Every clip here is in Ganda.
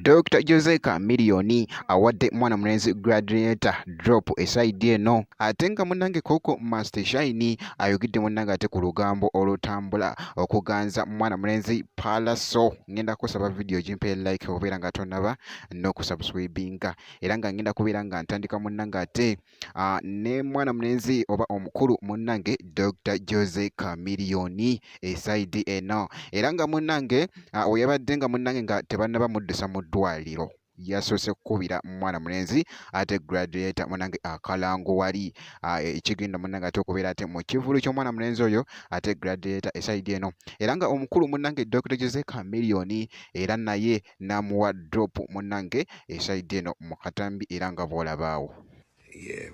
Dr. Jose Chameleone awadde mwana mulenzi graduator drop esaidi eno ate nga munnange Coco Master Shine ayogedde munnange ate ku lugambo olutambula okuganza mwana mulenzi Pallaso. Ngenda kusaba video gimpe like obeera nga tonaba n'okusubscribinga era nga ngenda kubeera nga ntandika munnange ate ne mwana mulenzi oba omukulu munnange Dr. Jose Chameleone esaidi eno era nga munnange oyabadde nga munnange nga tebannaba muddusa mu ddwaliro yasoose kukubira mwana mulenzi ate graduator munnange akalango wali ekigenda munnange ate okubeera ate mu kivulu ky'omwana mulenzi oyo ate graduator esaidi eno era nga omukulu munnange Dr. Jose Chameleone era naye n'amuwa drop munnange esaidi eno mu katambi era nga bw'olabaawo.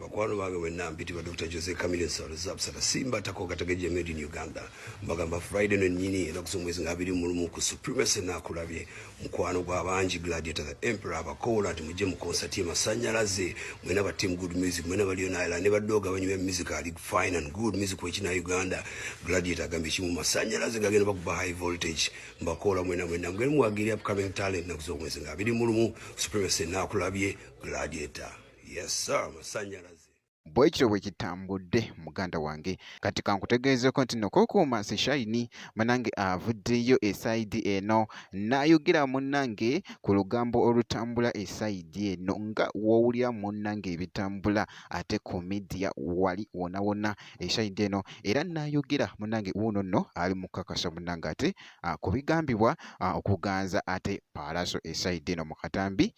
Bakwano bange wenna mpitibwa Dr. Jose Chameleone Sabsata Simba tako katageje made in Uganda mbagamba Friday no nyini era kusomwezi nga 21 ku Supremacy nakulabye mukwano gw'abanji Gladiator the Emperor abakola ati mujje mu concert ye masanyalaze mwena ba team good music mwena bali na island ne badoga banywe music ali fine and good music wechina Uganda Gladiator agambe chimu masanyalaze gagenda bakuba high voltage mbakola mwena mwageri muagiri upcoming talent na kusomwezi nga 21 Supremacy nakulabye Gladiator. Yes sir, masanyalaze. Bwekiro bwekitambudde muganda wange kati kankutegeezeko nti no Coco Master Shine munange avuddeyo esaidi eno n'ayogera munnange ku lugambo olutambula esaidi eno nga wowulira munnange ebitambula ate ku media wali wona wona esaidi eno era n'ayogera munnange wuuno nno ali mukakasa munnange ate ku bigambibwa okuganza ate Pallaso esaidi eno mu katambi.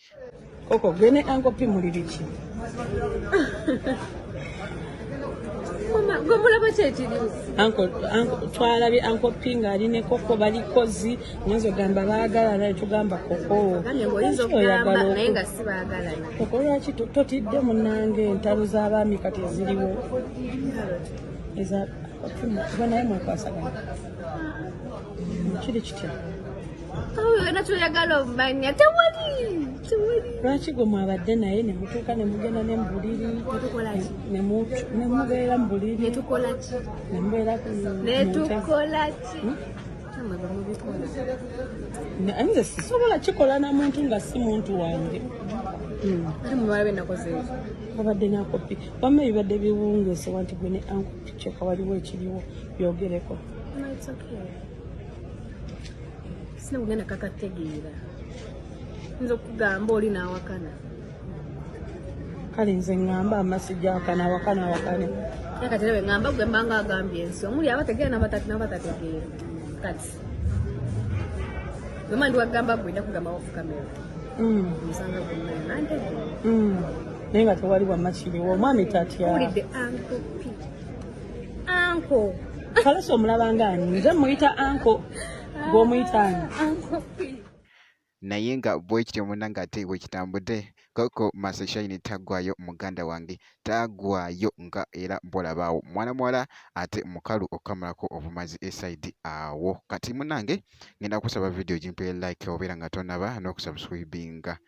Koko gene ankopi muliriki. Mama, gomulaba kyekiri. Anko twalabye ankopi nga ali ne Koko bali kozi nyenzo gamba baagala naye tugamba Koko. Kanye ngoyizo gamba naye nga si baagalana. Koko lwaki totidde munnange entalo z'abaami kati eziriwo. Eza banaye mwekwasagana. Kiri kitya. Awe na tuyagala obanya tewali. Lwaki gwe mwabadde naye ne mutuuka ne mugenda ne mbuliri ne mubeera mbuliri ne tukola ki ne mubeera nze sisobola kikola na muntu nga si muntu wange babadde nakopi wamma ebibadde biwungeese wanti gwe ne ankopi kyeka waliwo ekiriwo byogereko sina kugenda kakategeera nzo kugamba oli nawakana kale nze ngamba amasijja akana wakana wakane yakaterewe ngamba gwe mbanga agambye ensi omuli abategeera n'abatategeera kati gwe mandi wagamba gwe nda kugamba wafukamera musanga gwe nantegeera naye nga tewali wamakiriwo omwami tatya ulidde anko Pallaso omulabanga ani nze muyita anko gw'omuyitaani naye nga bwekityo munnange ate bwekitambudde Coco Master Shine taggwayo muganda wange taggwayo nga era mbolabaawo mwana muwala ate mukalu okamalako obumazi esaidi awo kati munnange ngenda kusaba video gimpe like obeera nga tonaba n'okusubscribinga